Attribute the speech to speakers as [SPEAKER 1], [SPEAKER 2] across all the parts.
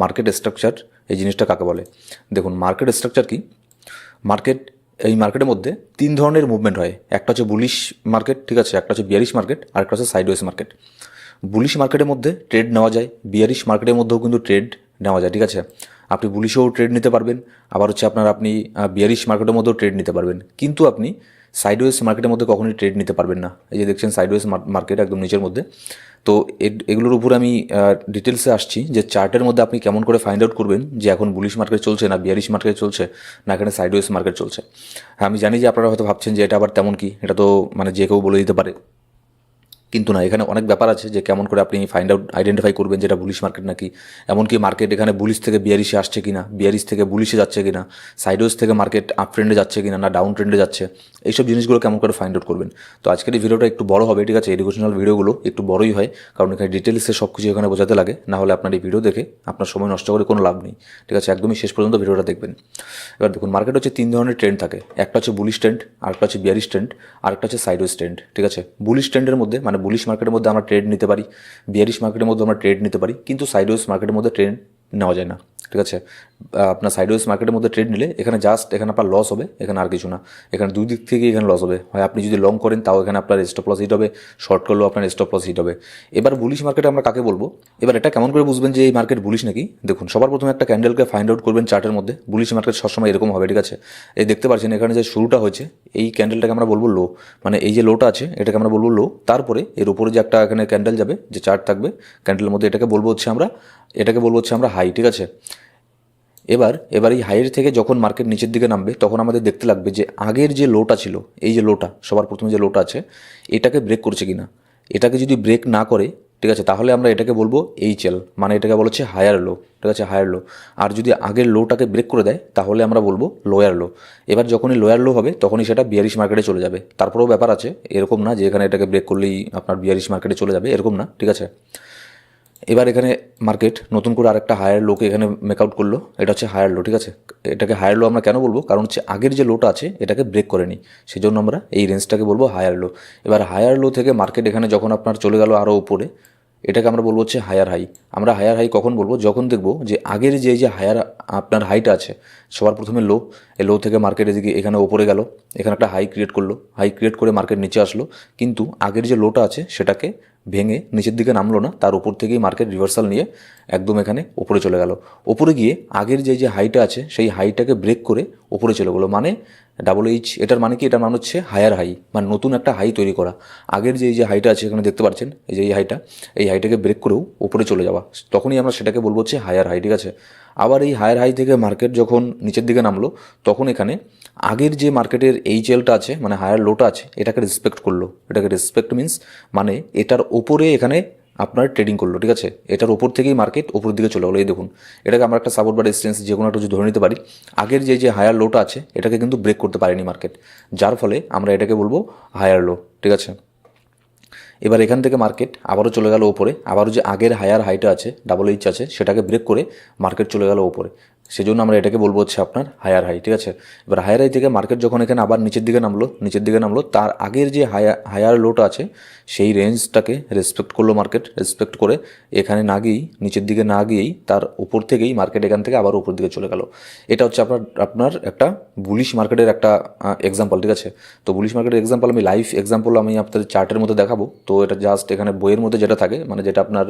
[SPEAKER 1] Market structure এই জিনিসটা কাকে বলে। দেখুন মার্কেট স্ট্রাকচার কি, এই মার্কেটের মধ্যে তিন ধরনের মুভমেন্ট হয়। একটা হচ্ছে বুলিশ মার্কেট, ঠিক আছে, একটা হচ্ছে বিয়ারিশ মার্কেট, আর একটা হচ্ছে সাইডওয়েজ মার্কেট। বুলিশ মার্কেটের মধ্যে ট্রেড নেওয়া যায়, বিয়ারিশ মার্কেটের মধ্যেও কিন্তু ট্রেড নেওয়া যায়, ঠিক আছে। আপনি বুলিশেও ট্রেড নিতে পারবেন, আবার হচ্ছে আপনি বিয়ারিশ মার্কেটের মধ্যেও ট্রেড নিতে পারবেন, কিন্তু আপনি সাইডওয়েজ মার্কেটের মধ্যে কখনোই ট্রেড নিতে পারবেন না। এই যে দেখছেন সাইডওয়েজ মার্কেট একদম নিচের মধ্যে। তো এগুলোর উপর আমি ডিটেলসে আসছি যে চার্টের মধ্যে আপনি কেমন করে ফাইন্ড আউট করবেন যে এখন বুলিশ মার্কেট চলছে না বিয়ারিশ মার্কেট চলছে না এখানে সাইডওয়েজ মার্কেট চলছে। হ্যাঁ, আমি জানি যে আপনারা হয়তো ভাবছেন যে এটা আবার তেমন কি, এটা তো মানে যে কেউ বলে দিতে পারে, কিন্তু না, এখানে অনেক ব্যাপার আছে যে কেমন করে আপনি আইডেন্টিফাই করবেন যেটা বুলিশ মার্কেট নাকি, এমনকি মার্কেট এখানে বুলিশ থেকে বিয়ারিশে আসছে কিনা, বিয়ারিশ থেকে বুলিশে যাচ্ছে কিনা, সাইডওয়েজ থেকে মার্কেট আপ ট্রেন্ডে যাচ্ছে কিনা না ডাউন ট্রেন্ডে যাচ্ছে, এইসব জিনিসগুলো কেমন করে ফাইন্ড আউট করবেন। তো আজকের এই ভিডিওটা একটু বড় হবে, ঠিক আছে, এডুকেশনাল ভিডিওগুলো একটু বড়ই হয়, কারণ এখানে ডিটেলসে সব কিছু এখানে বোঝাতে লাগে, না হলে আপনার এই ভিডিও দেখে আপনার সময় নষ্ট করে কোনো লাভ নেই, ঠিক আছে, একদমই শেষ পর্যন্ত ভিডিওটা দেখবেন। এবার দেখুন মার্কেট হচ্ছে তিন ধরনের ট্রেন্ড থাকে, একটা হচ্ছে বুলিশ ট্রেন্ড, আরেকটা হচ্ছে বিয়ারিশ ট্রেন্ড, আরেকটা হচ্ছে সাইডওয়েজ ট্রেন্ড, ঠিক আছে। বুলিশ ট্রেন্ডের মধ্যে মানে বুলিশ মার্কেটের মধ্যে আমরা ট্রেড নিতে পারি, বিয়ারিশ মার্কেটের মধ্যে আমরা ট্রেড নিতে পারি, কিন্তু সাইডওয়েজ মার্কেটের মধ্যে ট্রেড নেওয়া যায় না, ঠিক আছে। আপনার সাইডওয়েজ মার্কেটের মধ্যে ট্রেড নিলে এখানে এখানে আপনার লস হবে, এখানে আর কিছু না, এখানে দুই দিক থেকে এখানে লস হবে। হয় আপনি যদি লং করেন তাও এখানে আপনার স্টপ লস হিট হবে, শর্ট করলেও আপনার স্টপ লস হিট হবে। এবার বুলিশ মার্কেটে আমরা কাকে বলবো, এবার এটা কেমন করে বুঝবেন যে এই মার্কেট বুলিশ নাকি। দেখুন সবার প্রথমে একটা ক্যান্ডেলকে ফাইন্ড আউট করবেন চার্টের মধ্যে। বুলিশ মার্কেট সবসময় এরকম হবে, ঠিক আছে। এই দেখতে পাচ্ছেন এখানে যে শুরুটা হয়েছে, এই ক্যান্ডেলটাকে আমরা বলবো লো, মানে এই যে লোটা আছে এটাকে আমরা বলবো লো, তারপরে এর উপরে যে একটা এখানে ক্যান্ডেল যাবে, যে চার্ট থাকবে ক্যান্ডেলের মধ্যে, এটাকে বলবো হচ্ছে আমরা হাই, ঠিক আছে। এবার এই হাইয়ের থেকে যখন মার্কেট নিচের দিকে নামবে তখন আমাদের দেখতে লাগবে যে আগের যে লোটা ছিল, এই যে লোটা সবার প্রথমে যে লোটা আছে এটাকে ব্রেক করছে কিনা। এটাকে যদি ব্রেক না করে, ঠিক আছে, তাহলে আমরা এটাকে বলবো এইচএল, মানে এটাকে বলা হচ্ছে হায়ার লো, ঠিক আছে, হায়ার লো। আর যদি আগের লোটাকে ব্রেক করে দেয় তাহলে আমরা বলবো লোয়ার লো। এবার যখনই লোয়ার লো হবে তখনই সেটা বিয়ারিশ মার্কেটে চলে যাবে। তারপরেও ব্যাপার আছে, এরকম না যে এখানে এটাকে ব্রেক করলেই আপনার বিয়ারিশ মার্কেটে চলে যাবে, এরকম না, ঠিক আছে। এবার এখানে মার্কেট নতুন করে আরেকটা হায়ার লোকে এখানে মেকআউট করলো, এটা হচ্ছে হায়ার লো, ঠিক আছে। এটাকে হায়ার লো আমরা কেন বলবো, কারণ হচ্ছে আগের যে লোটা আছে এটাকে ব্রেক করেনি, সেই জন্য আমরা এই রেঞ্জটাকে বলবো হায়ার লো। এবার হায়ার লো থেকে মার্কেট এখানে যখন আপনার চলে গেল আরও উপরে, এটাকে আমরা বলবো হচ্ছে হায়ার হাই। আমরা হায়ার হাই কখন বলবো, যখন দেখবো যে আগের যে হায়ার আপনার হাইটা আছে, সবার প্রথমে লো, এই লো থেকে মার্কেট এদিকে এখানে ওপরে গেল, এখানে একটা হাই ক্রিয়েট করলো, হাই ক্রিয়েট করে মার্কেট নিচে আসলো, কিন্তু আগের যে লোটা আছে সেটাকে ভেঙে নিচের দিকে নামলো না, তার উপর থেকেই মার্কেট রিভার্সাল নিয়ে একদম এখানে ওপরে চলে গেল। ওপরে গিয়ে আগের যে হাইটা আছে সেই হাইটাকে ব্রেক করে ওপরে চলে গেলো, মানে ডাবল এইচ, এটার মানে কি, এটার মানে হচ্ছে হায়ার হাই, মানে নতুন একটা হাই তৈরি করা। আগের যে হাইটা আছে এখানে দেখতে পাচ্ছেন, এই যে এই হাইটাকে ব্রেক করেও ওপরে চলে যাওয়া, তখনই আমরা সেটাকে বলবো হচ্ছে হায়ার হাই, ঠিক আছে। আবার এই হায়ার হাই থেকে মার্কেট যখন নিচের দিকে নামলো তখন এখানে আগের যে মার্কেটের এইচএলটা আছে মানে হায়ার লোটা আছে এটাকে রেসপেক্ট করলো। এটাকে রেসপেক্ট মিন্স মানে এটার ওপরে এখানে আপনার ট্রেডিং করলো, ঠিক আছে। এটার ওপর থেকেই মার্কেট ওপরের দিকে চলে গেলো। এই দেখুন এটাকে আমরা একটা সাপোর্ট বা রেজিস্ট্যান্স যে কোনো একটা যদি ধরে নিতে পারি, আগের যে হায়ার লোটা আছে এটাকে কিন্তু ব্রেক করতে পারেনি মার্কেট, যার ফলে আমরা এটাকে বলবো হায়ার লো, ঠিক আছে। এবার এখান থেকে মার্কেট আবারও চলে গেল ওপরে, আবারও যে আগের হায়ার হাইটা আছে ডাবল এইচ আছে সেটাকে ব্রেক করে মার্কেট চলে গেল ওপরে, সেজন্য আমরা এটাকে বলবো হচ্ছে আপনার হায়ার হাই, ঠিক আছে। এবার হায়ার হাই থেকে মার্কেট যখন এখানে আবার নিচের দিকে নামলো তার আগের যে হায়ার লোটা আছে সেই রেঞ্জটাকে রেসপেক্ট করলো মার্কেট, রেসপেক্ট করে এখানে না গিয়েই নিচের দিকে না গিয়েই তার উপর থেকেই মার্কেট এখান থেকে আবার উপর দিকে চলে গেল। এটা হচ্ছে আপনার একটা বুলিশ মার্কেটের একটা এক্সাম্পল, ঠিক আছে। তো বুলিশ মার্কেটের এক্সাম্পল আমি লাইভ এক্সাম্পল আমি আপনাদের চার্টের মধ্যে দেখাবো। তো এটা জাস্ট এখানে বইয়ের মধ্যে যেটা থাকে মানে যেটা আপনার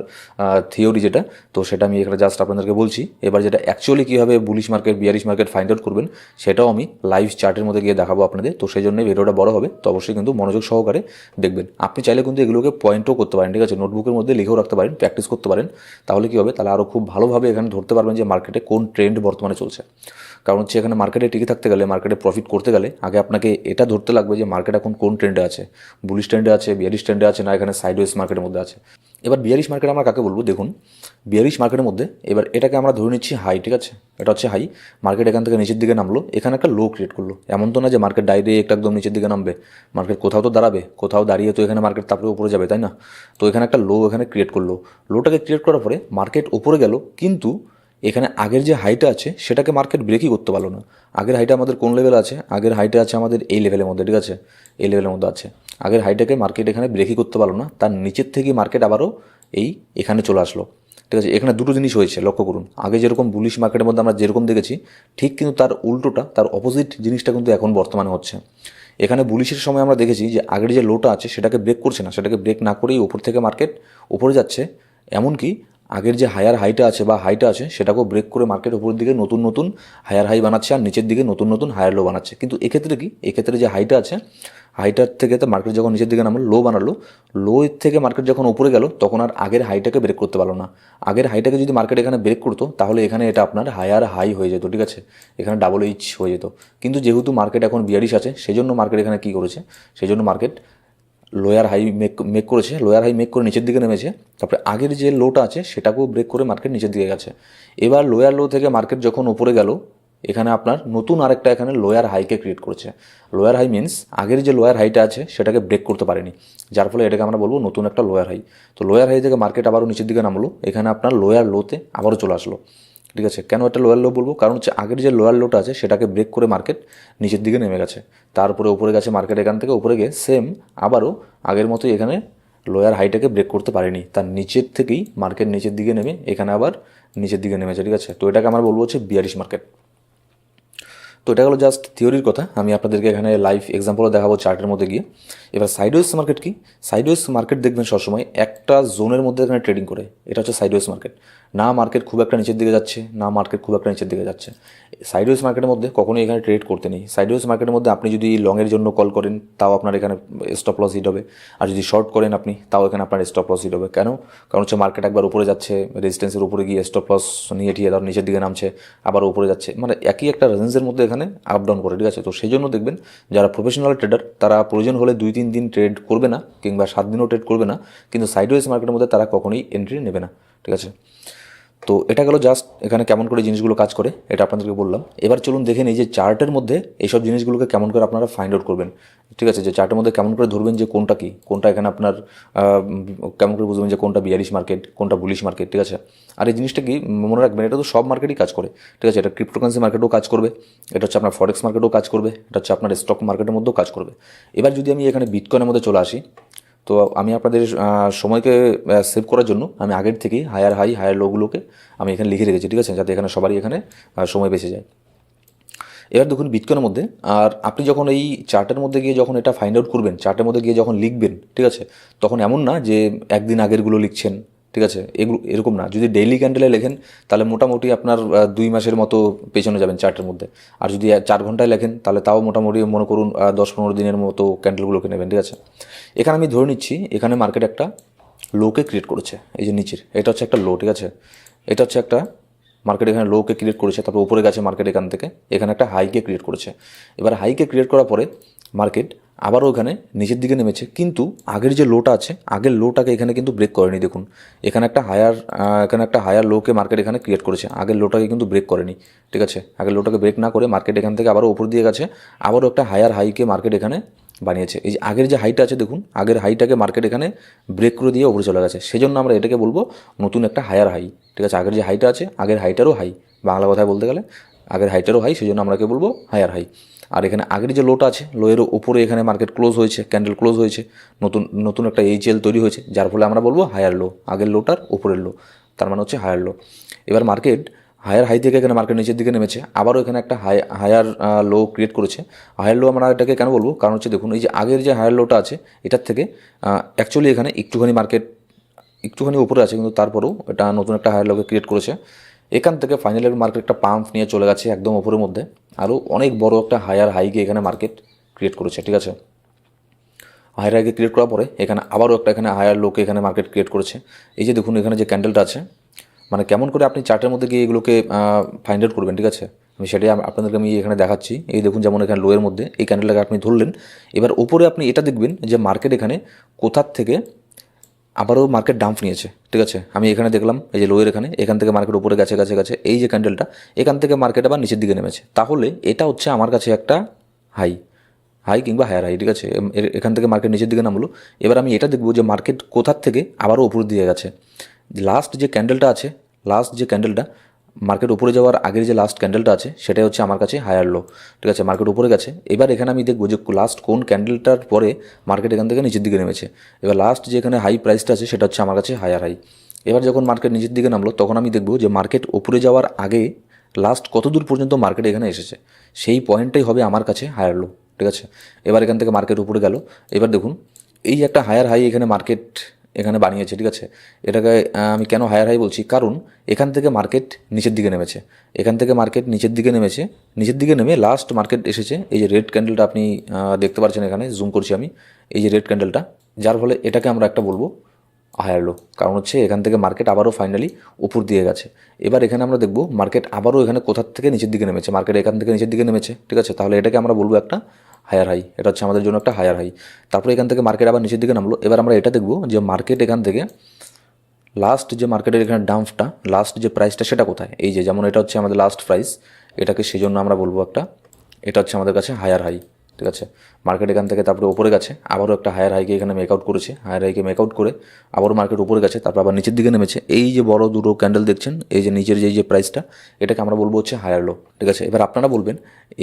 [SPEAKER 1] থিওরি যেটা, তো সেটা আমি এখানে জাস্ট আপনাদেরকে বলছি। এবার যেটা অ্যাকচুয়ালি কীভাবে bullish market bearish market find out করবেন সেটাও আমি লাইভ চার্টের মধ্যে গিয়ে দেখাবো আপনাদের। তো সেই জন্য ভিডিওটা বড় হবে, তো অবশ্যই কিন্তু মনোযোগ সহকারে দেখবেন। আপনি চাইলে কিন্তু এগুলোকে পয়েন্টও করতে পারেন, ঠিক আছে, নোটবুকের মধ্যে লিখেও রাখতে পারেন, প্র্যাকটিস করতে পারেন। তাহলে কী হবে, তাহলে আরও খুব ভালোভাবে এখানে ধরতে পারবেন যে মার্কেটে কোন ট্রেন্ড বর্তমানে চলছে। কারণ হচ্ছে এখানে মার্কেটে টিকে থাকতে গেলে, মার্কেটে প্রফিট করতে গেলে আগে আপনাকে এটা ধরতে লাগবে যে মার্কেট এখন কোন ট্রেন্ডে আছে, বুলিশ ট্রেন্ডে আছে, বিয়ারিশ ট্রেন্ডে আছে, না এখানে সাইডওয়েজ মার্কেটের মধ্যে আছে। এবার বিয়ারিশ মার্কেট আমরা কাকে বলবো, দেখুন বিয়ারিশ মার্কেটের মধ্যে এবার এটাকে আমরা ধরে নিচ্ছি হাই, ঠিক আছে, এটা হচ্ছে হাই। মার্কেট এখান থেকে নিচের দিকে নামলো, এখানে একটা লো ক্রিয়েট করলো। এমন তো না যে মার্কেট ডাইরেক্ট একদম নিচের দিকে নামবে, মার্কেট কোথাও তো দাঁড়াবে, কোথাও দাঁড়িয়ে তো এখানে মার্কেট তারপরে উপরে যাবে, তাই না। তো এখানে একটা লো এখানে ক্রিয়েট করলো, লোটাকে ক্রিয়েট করার পরে মার্কেট উপরে গেল, কিন্তু এখানে আগের যে হাইটা আছে সেটাকে মার্কেট ব্রেকই করতে পারলো না। আগের হাইটা আমাদের কোন লেভেল আছে, আগের হাইটা আছে আমাদের এই লেভেলের মধ্যে, ঠিক আছে, এই লেভেলের মধ্যে আছে। আগের হাইটাকে মার্কেট এখানে ব্রেকই করতে পারলো না, তার নিচের থেকেই মার্কেট আবারও এখানে চলে আসলো। ঠিক আছে, এখানে দুটো জিনিস হয়েছে, লক্ষ্য করুন। আগে যেরকম বুলিশ মার্কেটের মধ্যে আমরা যেরকম দেখেছি, ঠিক কিন্তু তার উল্টোটা, তার অপোজিট জিনিসটা কিন্তু এখন বর্তমানে হচ্ছে। এখানে বুলিশের সময় আমরা দেখেছি যে আগের যে লোটা আছে সেটাকে ব্রেক করছে না, সেটাকে ব্রেক না করেই উপর থেকে মার্কেট উপরে যাচ্ছে। এমনকি আগের যে হায়ার হাইটা আছে বা হাইটা আছে সেটাকেও ব্রেক করে মার্কেট উপরের দিকে নতুন নতুন হায়ার হাই বানাচ্ছে আর নিচের দিকে নতুন নতুন হায়ার লো বানাচ্ছে। কিন্তু এক্ষেত্রে কি, এক্ষেত্রে যে হাইটা আছে, হাইটার থেকে তো মার্কেট যখন নিচের দিকে নামলো, লো বানালো, লো এর থেকে মার্কেট যখন উপরে গেল তখন আর আগের হাইটাকে ব্রেক করতে পারলো না। আগের হাইটাকে যদি মার্কেট এখানে ব্রেক করতো তাহলে এখানে এটা আপনার হায়ার হাই হয়ে যেত, ঠিক আছে, এখানে ডাবল এইচ হয়ে যেত। কিন্তু যেহেতু মার্কেট এখন বিয়ারিশ আছে, সেই জন্য মার্কেট এখানে কী করেছে, সেই জন্য মার্কেট লোয়ার হাই মেক করেছে, লোয়ার হাই মেক করে নিচের দিকে নেমেছে। তারপরে আগের যে লোটা আছে সেটাকেও ব্রেক করে মার্কেট নিচের দিকে গেছে। এবার লোয়ার লো থেকে মার্কেট যখন উপরে গেল, এখানে আপনার নতুন আরেকটা এখানে লোয়ার হাইকে ক্রিয়েট করেছে। লোয়ার হাই মিন্স আগের যে লোয়ার হাইটা আছে সেটাকে ব্রেক করতে পারেনি, যার ফলে এটাকে আমরা বলবো নতুন একটা লোয়ার হাই। তো লোয়ার হাই থেকে মার্কেট আবারও নিচের দিকে নামলো, এখানে আপনার লোয়ার লোতে আবারও চলে আসলো, ঠিক আছে। কেন একটা লোয়ার লো বলবো, কারণ হচ্ছে আগের যে লোয়ার লোটা আছে সেটাকে ব্রেক করে মার্কেট নিচের দিকে নেমে গেছে, তারপরে উপরে গেছে মার্কেট, এখান থেকে উপরে গিয়ে সেম আবারও আগের মতোই এখানে লোয়ার হাইটাকে ব্রেক করতে পারেনি, তার নিচের থেকেই মার্কেট নিচের দিকে নেমে এখানে আবার নিচের দিকে নেমেছে, ঠিক আছে। তো এটাকে আমরা বলবো হচ্ছে বিয়ারিশ মার্কেট। তো এটা হলো জাস্ট থিওরির কথা, আমি আপনাদেরকে এখানে লাইভ এক্সাম্পলও দেখাবো চার্টের মধ্যে গিয়ে। এবার সাইডওয়েজ মার্কেট কি, সাইডওয়েজ মার্কেট দেখবেন সবসময় একটা জোনের মধ্যে এখানে ট্রেডিং করে, এটা হচ্ছে সাইডওয়েজ মার্কেট। না মার্কেট খুব একটা নিচের দিকে যাচ্ছে, না মার্কেট খুব একটা নিচের দিকে যাচ্ছে। সাইডওয়েজ মার্কেটের মধ্যে কখনোই এখানে ট্রেড করতে নেই। সাইডওয়েজ মার্কেটের মধ্যে আপনি যদি লংয়ের জন্য কল করেন তাও আপনার এখানে স্টপ লস হিট হবে, আর যদি শর্ট করেন আপনি তাও এখানে আপনার স্টপ লস হিট হবে। কেন? কারণ হচ্ছে মার্কেট একবার উপরে যাচ্ছে, রেজিস্ট্যান্সের উপরে গিয়ে স্টপ লস নিয়ে ঠিয়ে ধর নিচের দিকে নামছে, আবার উপরে যাচ্ছে, মানে একই একটা রেঞ্জের মধ্যে এখানে আপ ডাউন করে, ঠিক আছে। তো সেই জন্য দেখবেন যারা প্রফেশনাল ট্রেডার তারা প্রয়োজন হলে 2-3 দিন ট্রেড করবে না, কিংবা 7 দিনও ট্রেড করবে না, কিন্তু সাইডওয়েজ মার্কেটের মধ্যে তারা কখনোই এন্ট্রি নেবে না, ঠিক আছে। তো এটা গেল জাস্ট এখানে কেমন করে জিনিসগুলো কাজ করে এটা আপনাদেরকে বললাম। এবার চলুন দেখেন এই যে চার্টের মধ্যে এইসব জিনিসগুলোকে কেমন করে আপনারা ফাইন্ড আউট করবেন, ঠিক আছে। যে চার্টের মধ্যে কেমন করে ধরবেন যে কোনটা কি, কোনটা এখানে আপনার কেমন করে বুঝবেন যে কোনটা বিয়ারিশ মার্কেট, কোনটা বুলিশ মার্কেট, ঠিক আছে। আর এই জিনিসটা কি মনে রাখবেন, এটা তো সব মার্কেটই কাজ করে, ঠিক আছে। এটা ক্রিপ্টোকারেন্সি মার্কেটও কাজ করবে, এটা হচ্ছে আপনার ফরেক্স মার্কেটও কাজ করবে, এটা হচ্ছে আপনার স্টক মার্কেটের মধ্যেও কাজ করবে। এবার যদি আমি এখানে বিটকয়েনের মধ্যে চলে আসি, তো আমি আপনাদের সময়কে সেভ করার জন্য আমি আগের থেকেই হায়ার হাই হায়ার লোগুলোকে আমি এখানে লিখে রেখেছি, ঠিক আছে, যাতে এখানে সবারই এখানে সময় বেঁচে যায়। এবার দেখুন বিটকয়েনের মধ্যে, আর আপনি যখন এই চার্টের মধ্যে গিয়ে যখন এটা ফাইন্ড আউট করবেন, চার্টের মধ্যে গিয়ে যখন লিখবেন, ঠিক আছে, তখন এমন না যে একদিন আগেরগুলো লিখছেন, ঠিক আছে, এগুলো এরকম না। যদি ডেইলি ক্যান্ডেলে লেখেন তাহলে মোটামুটি আপনার 2 মাসের মতো পেছনে যাবেন চার্টের মধ্যে। আর যদি 4 ঘন্টায় লেখেন তাহলে তাও মোটামুটি মনে করুন 10-15 দিনের মতো ক্যান্ডেলগুলোকে নেবেন, ঠিক আছে। এখানে আমি ধরে নিচ্ছি এখানে মার্কেট একটা লোকে ক্রিয়েট করেছে, এই যে নিচের এটা হচ্ছে একটা লো, ঠিক আছে, এটা হচ্ছে একটা মার্কেট এখানে লোকে ক্রিয়েট করেছে, তারপর উপরে গেছে মার্কেট এখান থেকে এখানে একটা হাইকে ক্রিয়েট করেছে। এবার হাইকে ক্রিয়েট করার পরে মার্কেট আবারও এখানে নিচের দিকে নেমেছে, কিন্তু আগের যে লোটা আছে আগের লোটাকে এখানে কিন্তু ব্রেক করেনি। দেখুন এখানে একটা হায়ার লোকে মার্কেট এখানে ক্রিয়েট করেছে, আগের লোটাকে কিন্তু ব্রেক করেনি, ঠিক আছে। আগের লোটাকে ব্রেক না করে মার্কেট এখান থেকে আবারও উপর দিয়ে গেছে, আবারও একটা হায়ার হাইকে মার্কেট এখানে বানিয়েছে। এই যে আগের যে হাইটা আছে দেখুন, আগের হাইটাকে মার্কেট এখানে ব্রেক করে দিয়ে উপরে চলে গেছে, সেজন্য আমরা এটাকে বলবো নতুন একটা হায়ার হাই, ঠিক আছে। আগের যে হাইটা আছে আগের হাইটারও হাই, বাংলা কথায় বলতে গেলে আগের হাইটারও হাই, সেজন্য আমরা বলবো হায়ার হাই। আর এখানে আগের যে লোটা আছে লোয়ের উপরে এখানে মার্কেট ক্লোজ হয়েছে, ক্যান্ডেল ক্লোজ হয়েছে, নতুন নতুন একটা এইচএল তৈরি হয়েছে, যার ফলে আমরা বলবো হায়ার লো, আগের লোটার উপরের লো, তার মানে হচ্ছে হায়ার লো। এবার মার্কেট হায়ার হাই থেকে এখানে মার্কেট নিচের দিকে নেমেছে, আবারও এখানে একটা হায়ার লো ক্রিয়েট করেছে। হায়ার লো আমরা এটাকে কেন বলবো, কারণ হচ্ছে দেখুন এই যে আগের যে হায়ার লোটা আছে এটার থেকে অ্যাকচুয়ালি এখানে একটুখানি মার্কেট একটুখানি উপরে আছে, কিন্তু তারপরেও এটা নতুন একটা হায়ার লোকে ক্রিয়েট করেছে। এখান থেকে ফাইনালি মার্কেট একটা পাম্প নিয়ে চলে গেছে একদম উপরের মধ্যে, আরও অনেক বড় একটা হায়ার হাইকে এখানে মার্কেট ক্রিয়েট করেছে, ঠিক আছে। হায়ার হাইকে ক্রিয়েট করার পরে এখানে আবারও একটা এখানে হায়ার লোকে এখানে মার্কেট ক্রিয়েট করেছে। এই যে দেখুন এখানে যে ক্যান্ডেলটা আছে, মানে কেমন করে আপনি চার্টের মধ্যে গিয়ে এগুলোকে ফাইন্ড আউট করবেন, ঠিক আছে, আমি সেটাই আপনাদেরকে আমি এখানে দেখাচ্ছি। এই দেখুন যেমন এখানে লোয়ের মধ্যে এই ক্যান্ডেলটাকে আপনি ধরলেন, এবার উপরে আপনি এটা দেখবেন যে মার্কেট এখানে কোথার থেকে আবারও মার্কেট ডাম্প নিয়েছে, ঠিক আছে। আমি এখানে দেখলাম এই যে লোয়ের এখান থেকে মার্কেট উপরে গেছে গেছে গেছে, এই যে ক্যান্ডেলটা এখান থেকে মার্কেট আবার নিচের দিকে নেমেছে, তাহলে এটা হচ্ছে আমার কাছে একটা হাই কিংবা হায়ার হাই, ঠিক আছে। এখান থেকে মার্কেট নিচের দিকে নামলো। এবার আমি এটা দেখবো যে মার্কেট কোথার থেকে আবারও উপর দিয়ে গেছে। লাস্ট যে ক্যান্ডেলটা আছে, লাস্ট যে ক্যান্ডেলটা মার্কেট উপরে যাওয়ার আগের যে লাস্ট ক্যান্ডেলটা আছে সেটাই হচ্ছে আমার কাছে হায়ার লো, ঠিক আছে। মার্কেট উপরে গেছে, এবার এখানে আমি দেখবো যে লাস্ট কোন ক্যান্ডেলটার পরে মার্কেট এখান থেকে নিচের দিকে নেমেছে। এবার লাস্ট যে এখানে হাই প্রাইসটা আছে সেটা হচ্ছে আমার কাছে হায়ার হাই। এবার যখন মার্কেট নিচের দিকে নামলো তখন আমি দেখব যে মার্কেট উপরে যাওয়ার আগে লাস্ট কত দূর পর্যন্ত মার্কেট এখানে এসেছে, সেই পয়েন্টটাই হবে আমার কাছে হায়ার লো। ঠিক আছে, এবার এখান থেকে মার্কেট উপরে গেল। এবার দেখুন এই যে একটা হায়ার হাই এখানে মার্কেট এখানে বানিয়েছে। ঠিক আছে, এটাকে আমি কেন হায়ার হাই বলছি, কারণ এখান থেকে মার্কেট নিচের দিকে নেমেছে, এখান থেকে মার্কেট নিচের দিকে নেমেছে, নিচের দিকে নেমে লাস্ট মার্কেট এসেছে এই যে রেড ক্যান্ডেলটা আপনি দেখতে পাচ্ছেন, এখানে জুম করছি আমি, এই যে রেড ক্যান্ডেলটা, যার ফলে এটাকে আমরা একটা বলবো হায়ার লো। কারণ হচ্ছে এখান থেকে মার্কেট আবারও ফাইনালি উপর দিয়ে গেছে। এবার এখানে আমরা দেখব মার্কেট আবারও এখানে কোথার থেকে নিচের দিকে নেমেছে, মার্কেট এখান থেকে নিচের দিকে নেমেছে। ঠিক আছে, তাহলে এটাকে আমরা বলবো একটা হায়ার হাই, এটা হচ্ছে আমাদের জন্য একটা হায়ার হাই। তারপরে এখান থেকে মার্কেট আবার নিচের দিকে নামলো। এবার আমরা এটা দেখব যে মার্কেট এখান থেকে লাস্ট যে মার্কেটের এখানে ডাম্পটা, লাস্ট যে প্রাইসটা সেটা কোথায়, এই যে যেমন এটা হচ্ছে আমাদের লাস্ট প্রাইস, এটাকে সেই জন্য আমরা বলবো একটা, এটা হচ্ছে আমাদের কাছে হায়ার হাই। ঠিক আছে, মার্কেট এখান থেকে তারপরে উপরে গেছে, আবারও একটা হায়ার হাইকে এখানে মেকআউট করেছে, হায়ার হাইকে মেকআউট করে আবারও মার্কেট উপরে গেছে, তারপর আবার নিচের দিকে নেমেছে। এই যে বড় দুটো ক্যান্ডেল দেখছেন, এই যে নিচের যে প্রাইসটা, এটাকে আমরা বলবো হচ্ছে হায়ার লো। ঠিক আছে, এবার আপনারা বলবেন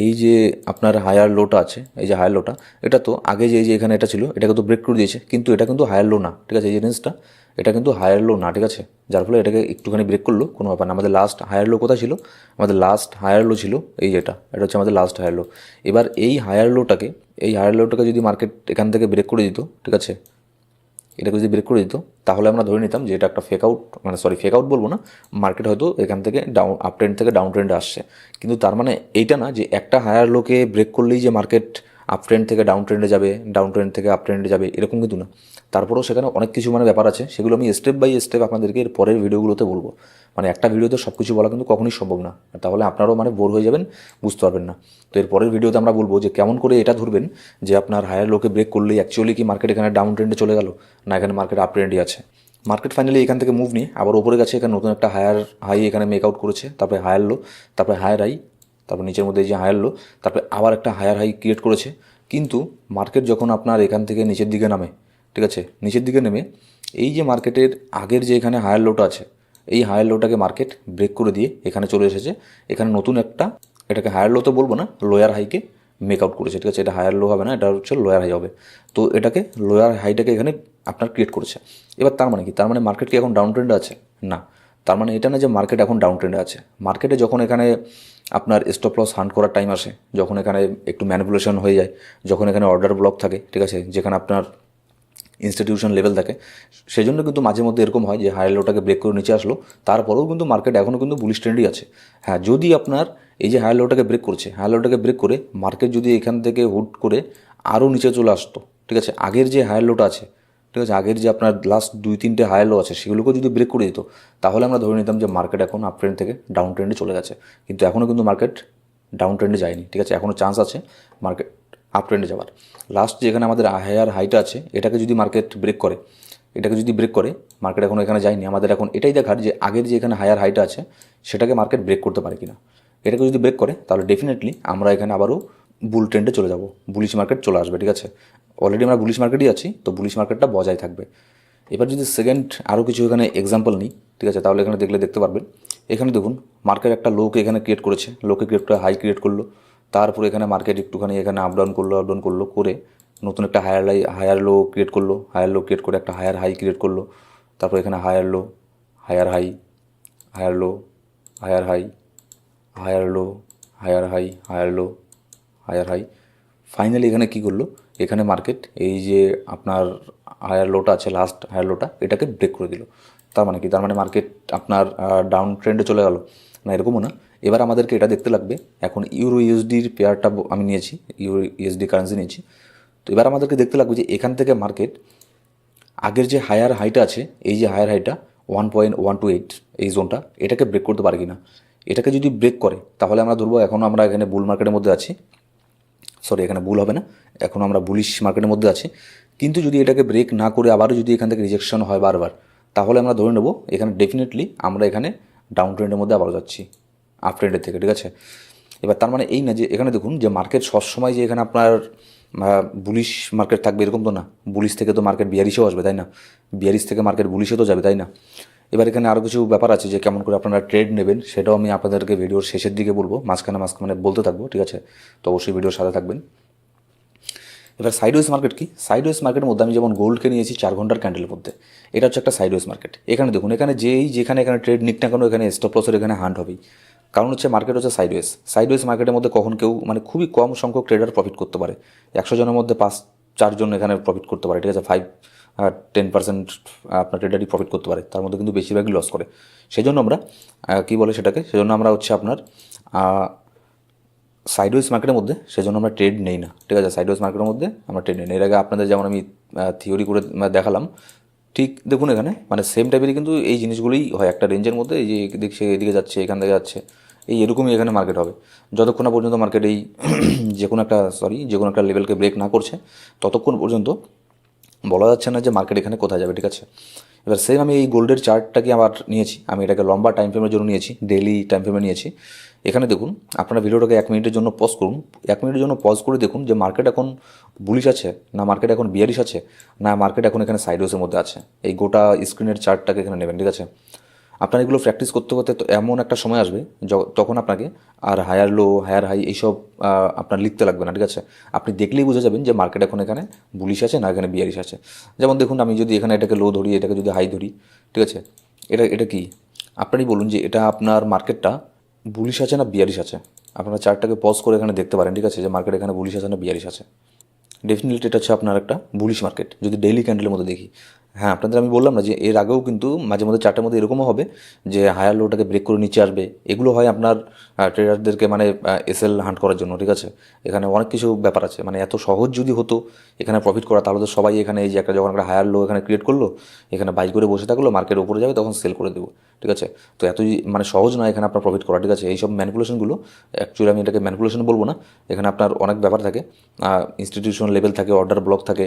[SPEAKER 1] এই যে আপনার হায়ার লোটা আছে, এই যে হায়ার লোটা, এটা তো আগে যে এখানে এটা ছিল এটাকে তো ব্রেক করে দিয়েছে, কিন্তু এটা কিন্তু হায়ার লো না। ঠিক আছে, এই জিনিসটা এটা কিন্তু হায়ার লো না। ঠিক আছে, যার ফলে এটাকে একটুখানি ব্রেক করলো কোনো ব্যাপার না। আমাদের লাস্ট হায়ার লো কোথায় ছিল, আমাদের লাস্ট হায়ার লো ছিল এই যেটা, এটা হচ্ছে আমাদের লাস্ট হায়ার লো। এবার এই হায়ার লোটাকে, এই হায়ার লোটাকে যদি মার্কেট এখান থেকে ব্রেক করে দিত, ঠিক আছে, এটাকে যদি ব্রেক করে দিত, তাহলে আমরা ধরে নিতাম যে এটা একটা ফেক আউট, মানে সরি ফেক আউট বলবো না, মার্কেট হয়তো এখান থেকে ডাউন আপ ট্রেন্ড থেকে ডাউন ট্রেন্ডে আসছে। কিন্তু তার মানে এইটা না যে একটা হায়ার লোকে ব্রেক করলেই যে মার্কেট আপ ট্রেন্ড থেকে ডাউন ট্রেন্ডে যাবে, ডাউন ট্রেন্ড থেকে আপ ট্রেন্ডে যাবে, এরকম কিন্তু না। তারপরেও সেখানে অনেক কিছু মানে ব্যাপার আছে, সেগুলো আমি স্টেপ বাই স্টেপ আপনাদেরকে এর পরের ভিডিওগুলোতে বলবো। মানে একটা ভিডিওতে সব কিছু বলা কিন্তু কখনোই সম্ভব না, তাহলে আপনারাও মানে বোর হয়ে যাবেন, বুঝতে পারবেন না। তো এর পরের ভিডিওতে আমরা বলবো যে কেমন করে এটা ধরবেন যে আপনার হায়ার লোকে ব্রেক করলেই অ্যাকচুয়ালি কি মার্কেট এখানে ডাউন ট্রেন্ডে চলে গেল, না এখানে মার্কেট আপ ট্রেন্ডই আছে। মার্কেট ফাইনালি এখান থেকে মুভ নিয়ে আবার উপরে গেছে, এখানে নতুন একটা হায়ার হাই এখানে মেক আউট করেছে, তারপরে হায়ার লো, তারপরে হায়ার হাই, তারপর নিচের মধ্যে যে হায়ার লো, তারপরে আবার একটা হায়ার হাই ক্রিয়েট করেছে। কিন্তু মার্কেট যখন আপনার এখান থেকে নিচের দিকে নামে, ঠিক আছে, নিচের দিকে নেমে এই যে মার্কেটের আগের যে এখানে হায়ার লোটা আছে, এই হায়ার লোটাকে মার্কেট ব্রেক করে দিয়ে এখানে চলে এসেছে, এখানে নতুন একটা, এটাকে হায়ার লো তো বলবো না, লোয়ার হাইকে মেক আউট করেছে। ঠিক আছে, এটা হায়ার লো হবে না, এটা হচ্ছে লোয়ার হাই হবে। তো এটাকে লোয়ার হাইটাকে এখানে আপনার ক্রিয়েট করেছে। এবার তার মানে কি, তার মানে মার্কেট কি এখন ডাউন ট্রেন্ডে আছে? না, তার মানে এটা না যে মার্কেট এখন ডাউন ট্রেন্ডে আছে। মার্কেটে যখন এখানে আপনার স্টপ লস হান্ট করার টাইম আসে, যখন এখানে একটু ম্যানিপুলেশন হয়ে যায়, যখন এখানে অর্ডার ব্লক থাকে, ঠিক আছে, যেখানে আপনার ইনস্টিটিউশন লেভেল থাকে, সেই জন্য কিন্তু মাঝে মধ্যে এরকম হয় যে হায়ার লোটাকে ব্রেক করে নিচে আসলো, তারপরেও কিন্তু মার্কেট এখনও কিন্তু বুলিশ ট্রেন্ডই আছে। হ্যাঁ, যদি আপনার এই যে হায়ার লোটাকে ব্রেক করছে, হায়ার লোটাকে ব্রেক করে মার্কেট যদি এখান থেকে হুট করে আরও নিচে চলে আসতো, ঠিক আছে, আগের যে হায়ার লোটা আছে, ঠিক আছে, আগের যে আপনার লাস্ট 2-3টে হায়ার লো আছে সেগুলোকে যদি ব্রেক করে দিত, তাহলে আমরা ধরে নিতাম যে মার্কেট এখন আপ ট্রেন্ড থেকে ডাউন ট্রেন্ডে চলে গেছে। কিন্তু এখনও কিন্তু মার্কেট ডাউন ট্রেন্ডে যায়নি। ঠিক আছে, এখনও চান্স আছে মার্কেট আপ ট্রেন্ডে যাওয়ার। লাস্ট যেখানে আমাদের হায়ার হাইটা আছে, এটাকে যদি মার্কেট ব্রেক করে, এটাকে যদি ব্রেক করে, মার্কেট এখন এখানে যায়নি, আমাদের এখন এটাই দেখার যে আগের যে এখানে হায়ার হাইটা আছে সেটাকে মার্কেট ব্রেক করতে পারে কিনা। এটাকে যদি ব্রেক করে তাহলে ডেফিনেটলি আমরা এখানে আবারও বুল ট্রেন্ডে চলে যাব, বুলিশ মার্কেট চলে আসবে। ঠিক আছে, অলরেডি আমরা বুলিশ মার্কেটই আছি, তো বুলিশ মার্কেটটা বজায় থাকবে। এবার যদি সেকেন্ড আরও কিছু এখানে এক্সাম্পল নিই, ঠিক আছে, তাহলে এখানে দেখতে পারবেন, এখানে দেখুন মার্কেট একটা লোকে এখানে ক্রিয়েট করেছে, লোকে ক্রিয়েট করে হাই ক্রিয়েট করলো, তারপরে এখানে মার্কেট একটুখানি এখানে আপ ডাউন করলো করে নতুন একটা হায়ার লো ক্রিয়েট করলো, হায়ার লো ক্রিয়েট করে একটা হায়ার হাই ক্রিয়েট করলো, তারপর এখানে higher low, higher high, higher low, higher high, higher low, higher high, higher low, higher high. Finally এখানে কী করলো, এখানে মার্কেট এই যে আপনার হায়ার লোটা আছে, লাস্ট হায়ার লোটা, এটাকে ব্রেক করে দিল। তার মানে কি, তার মানে মার্কেট আপনার ডাউন ট্রেন্ডে চলে গেল না, এরকমও না। এবার আমাদেরকে এটা দেখতে লাগবে, এখন ইউরো ইউএসডির পেয়ারটা আমি নিয়েছি, ইউরো ইউএসডি কারেন্সি নিয়েছি। তো এবার আমাদেরকে দেখতে লাগবে যে এখান থেকে মার্কেট আগের যে হায়ার হাইটা আছে, এই যে হায়ার হাইটা 1.128 এই জোনটা, এটাকে ব্রেক করতে পারে কিনা। এটাকে যদি ব্রেক করে তাহলে আমরা ধরবো এখনও আমরা এখানে বুল মার্কেটের মধ্যে আছি, সরি এখানে বুল হবে না, এখন আমরা বুলিশ মার্কেটের মধ্যে আছি। কিন্তু যদি এটাকে ব্রেক না করে আবারও যদি এখান থেকে রিজেকশন হয় বারবার, তাহলে আমরা ধরে নেব এখানে ডেফিনেটলি আমরা এখানে ডাউন ট্রেন্ডের মধ্যে আবারও যাচ্ছি আপ ট্রেন্ডের থেকে। ঠিক আছে, এবার তার মানে এই না যে এখানে দেখুন যে মার্কেট সবসময় যে এখানে আপনার বুলিশ মার্কেট থাকবে এরকম তো না, বুলিশ থেকে তো মার্কেট বিয়ারিশেও আসবে, তাই না, বিয়ারিশ থেকে মার্কেট বুলিশে তো যাবে, তাই না। এবার এখানে আরও কিছু ব্যাপার আছে যে কেমন করে আপনারা ট্রেড নেবেন, সেটাও আমি আপনাদেরকে ভিডিওর শেষের দিকে বলবো, মাঝখানে বলতে থাকবো। ঠিক আছে, তো অবশ্যই ভিডিওর সাথে থাকবেন। এবার সাইডওয়েজ মার্কেট কি? সাইডওয়েজ মার্কেটের মধ্যে আমি যেমন গোল্ডকে নিয়েছি 4 ঘন্টার ক্যান্ডেলের মধ্যে, এটা হচ্ছে একটা সাইডওয়েজ মার্কেট। এখানে দেখুন, এখানে যেখানে ট্রেড নিক না কেন, এখানে স্টপ লসের এখানে হান্ট হবেই, কারণ হচ্ছে মার্কেট হচ্ছে সাইডওয়েজ। সাইডওয়েজ মার্কেটের মধ্যে কখন কেউ মানে খুবই কম সংখ্যক ট্রেডার প্রফিট করতে পারে, 100 জনের মধ্যে 5-4 জন এখানে প্রফিট করতে পারে, ঠিক আছে, 5-10% আপনার ট্রেডারই প্রফিট করতে পারে, তার মধ্যে কিন্তু বেশিরভাগই লস করে। সেই জন্য আমরা কী বলে সেটাকে, সেজন্য আমরা হচ্ছে আপনার সাইডওয়েজ মার্কেটের মধ্যে সেজন্য আমরা ট্রেড নেই না, ঠিক আছে, সাইডওয়েজ মার্কেটের মধ্যে আমরা ট্রেড নেই না। এর আগে আপনাদের যেমন আমি থিওরি করে দেখালাম, ঠিক দেখুন এখানে মানে সেম টাইপেরই কিন্তু এই জিনিসগুলোই হয় একটা রেঞ্জের মধ্যে, এই যে এদিক সে এদিকে যাচ্ছে, এখান থেকে যাচ্ছে, এরকমই এখানে মার্কেট হবে যতক্ষণ না পর্যন্ত মার্কেট এই যে কোনো একটা লেভেলকে ব্রেক না করছে, ততক্ষণ পর্যন্ত বলা যাচ্ছে না যে মার্কেট এখানে কোথায় যাবে, ঠিক আছে। এবার সেম আমি এই গোল্ডের চার্টটাকে আবার নিয়েছি, আমি এটাকে লম্বা টাইম ফ্রেমের জন্য নিয়েছি, ডেইলি টাইম ফ্রেমে নিয়েছি। এখানে দেখুন, আপনারা ভিডিওটাকে 1 মিনিটের জন্য পজ করুন, 1 মিনিটের জন্য পজ করে দেখুন যে মার্কেট এখন বুলিশ আছে না মার্কেট এখন বিয়ারিশ আছে, না মার্কেট এখন এখানে সাইডওয়েজের মধ্যে আছে। এই গোটা স্ক্রিনের চার্টটাকে এখানে নেবেন, ঠিক আছে। আপনার এগুলো প্র্যাকটিস করতে করতে তো এমন একটা সময় আসবে তখন আপনাকে আর হায়ার লো হায়ার হাই এইসব আপনার লিখতে লাগবে না, ঠিক আছে। আপনি দেখলেই বুঝে যাবেন যে মার্কেট এখন এখানে বুলিশ আছে না এখানে বিয়ারিশ আছে। যেমন দেখুন, আমি যদি এখানে এটাকে লো ধরি, এটাকে যদি হাই ধরি, ঠিক আছে, এটা কি আপনারই বলুন যে এটা আপনার মার্কেটটা বুলিশ আছে না বিয়ারিশ আছে। আপনারা চার্টটাকে পজ করে এখানে দেখতে পারেন, ঠিক আছে, যে মার্কেট এখানে বুলিশ আছে না বিয়ারিশ আছে। ডেফিনেটলি এটা হচ্ছে আপনার একটা বুলিশ মার্কেট যদি ডেইলি ক্যান্ডেলের মধ্যে দেখি। হ্যাঁ, আপনাদের আমি বললাম না যে এর আগেও কিন্তু মাঝে মধ্যে চার্টের মধ্যে এরকমও হবে যে হায়ার লোটাকে ব্রেক করে নিচে আসবে, এগুলো হয় আপনার ট্রেডারদেরকে মানে এসএল হান্ট করার জন্য, ঠিক আছে। এখানে অনেক কিছু ব্যাপার আছে, মানে এত সহজ যদি হতো এখানে প্রফিট করা, তাহলে তো সবাই এখানে এই যে যখন একটা হায়ার লো এখানে ক্রিয়েট করলো, এখানে বাই করে বসে থাকলো, মার্কেট উপরে যাবে তখন সেল করে দেবো, ঠিক আছে। তো এতই মানে সহজ নয় এখানে আপনার প্রফিট করা, ঠিক আছে। এইসব ম্যানিপুলেশনগুলো অ্যাকচুয়ালি আমি এটাকে ম্যানিপুলেশন বলবো না, এখানে আপনার অনেক ব্যাপার থাকে, ইনস্টিটিউশন লেভেল থাকে, অর্ডার ব্লক থাকে,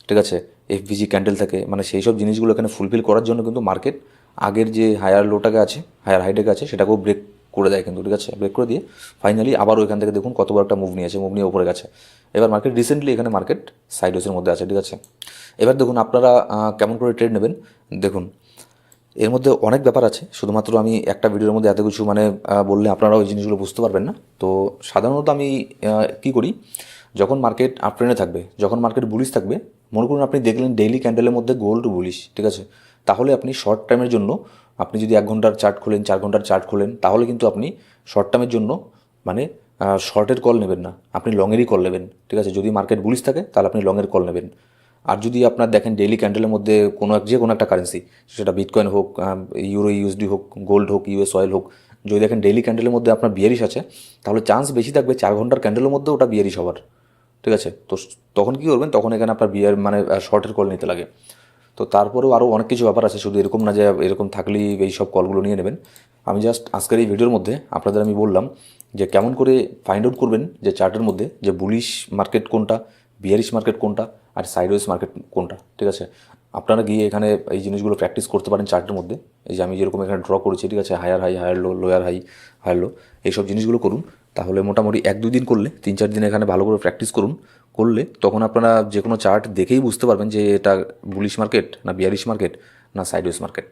[SPEAKER 1] ঠিক আছে, এফবিজি ক্যান্ডেল থাকে, মানে সেই সব জিনিসগুলো এখানে ফুলফিল করার জন্য কিন্তু মার্কেট আগের যে হায়ার লোটাকে আছে, হায়ার হাইটাকে আছে, সেটাকেও ব্রেক করে দেয় কিন্তু, ঠিক আছে। ব্রেক করে দিয়ে ফাইনালি আবার ওইখান থেকে দেখুন কতবার একটা মুভ নিয়েছে, মুভ নিয়ে উপরে গেছে। এবার মার্কেট রিসেন্টলি এখানে মার্কেট সাইডওয়েজের মধ্যে আছে, ঠিক আছে। এবার দেখুন আপনারা কেমন করে ট্রেড নেবেন। দেখুন এর মধ্যে অনেক ব্যাপার আছে, শুধুমাত্র আমি একটা ভিডিওর মধ্যে এত কিছু মানে বললে আপনারা ওই জিনিসগুলো বুঝতে পারবেন না। তো সাধারণত আমি কী করি, যখন মার্কেট আপট্রেন্ডে থাকবে, যখন মার্কেট বুলিশ থাকবে, মনে করুন আপনি দেখলেন ডেইলি ক্যান্ডেলের মধ্যে গোল্ড বুলিশ, ঠিক আছে, তাহলে আপনি শর্ট টাইমের জন্য আপনি যদি 1 ঘন্টার চার্ট খোলেন, 4 ঘন্টার চার্ট খোলেন, তাহলে কিন্তু আপনি শর্ট টাইমের জন্য মানে শর্টের কল নেবেন না, আপনি লংয়েরই কল নেবেন, ঠিক আছে। যদি মার্কেট বুলিশ থাকে তাহলে আপনি লংয়ের কল নেবেন। আর যদি আপনার দেখেন ডেইলি ক্যান্ডেলের মধ্যে যে কোনো একটা কারেন্সি, সেটা বিটকয়েন হোক, ইউরো ইউএসডি হোক, গোল্ড হোক, ইউএস অয়েল হোক, যদি দেখেন ডেইলি ক্যান্ডেলের মধ্যে আপনার বিয়ারিশ আছে, তাহলে চান্স বেশি থাকবে 4 ঘন্টার ক্যান্ডেলের মধ্যে ওটা বিয়ারিশ হওয়ার, ঠিক আছে। তো তখন কী করবেন, তখন এখানে আপনার মানে শর্টের কল নিতে লাগে। তো তারপরেও আরও অনেক কিছু ব্যাপার আছে, শুধু এরকম না যে এরকম থাকলেই এই সব কলগুলো নিয়ে নেবেন। আমি জাস্ট আজকের এই ভিডিওর মধ্যে আপনাদের আমি বললাম যে কেমন করে ফাইন্ড আউট করবেন যে চার্টের মধ্যে যে বুলিশ মার্কেট কোনটা, বিয়ারিশ মার্কেট কোনটা, আর সাইডওয়েজ মার্কেট কোনটা, ঠিক আছে। আপনারা গিয়ে এখানে এই জিনিসগুলো প্র্যাকটিস করতে পারেন চার্টের মধ্যে। এই যে আমি যেরকম এখানে ড্র করেছি, ঠিক আছে, higher high, higher low, lower high, higher low, এইসব জিনিসগুলো করুন। তাহলে মোটামুটি 1-2 দিন করলে, 3-4 দিন এখানে ভালো করে প্র্যাকটিস করলে তখন আপনারা যে কোনো চার্ট দেখেই বুঝতে পারবেন যে এটা বুলিশ মার্কেট না বিয়ারিশ মার্কেট না সাইডওয়েজ মার্কেট।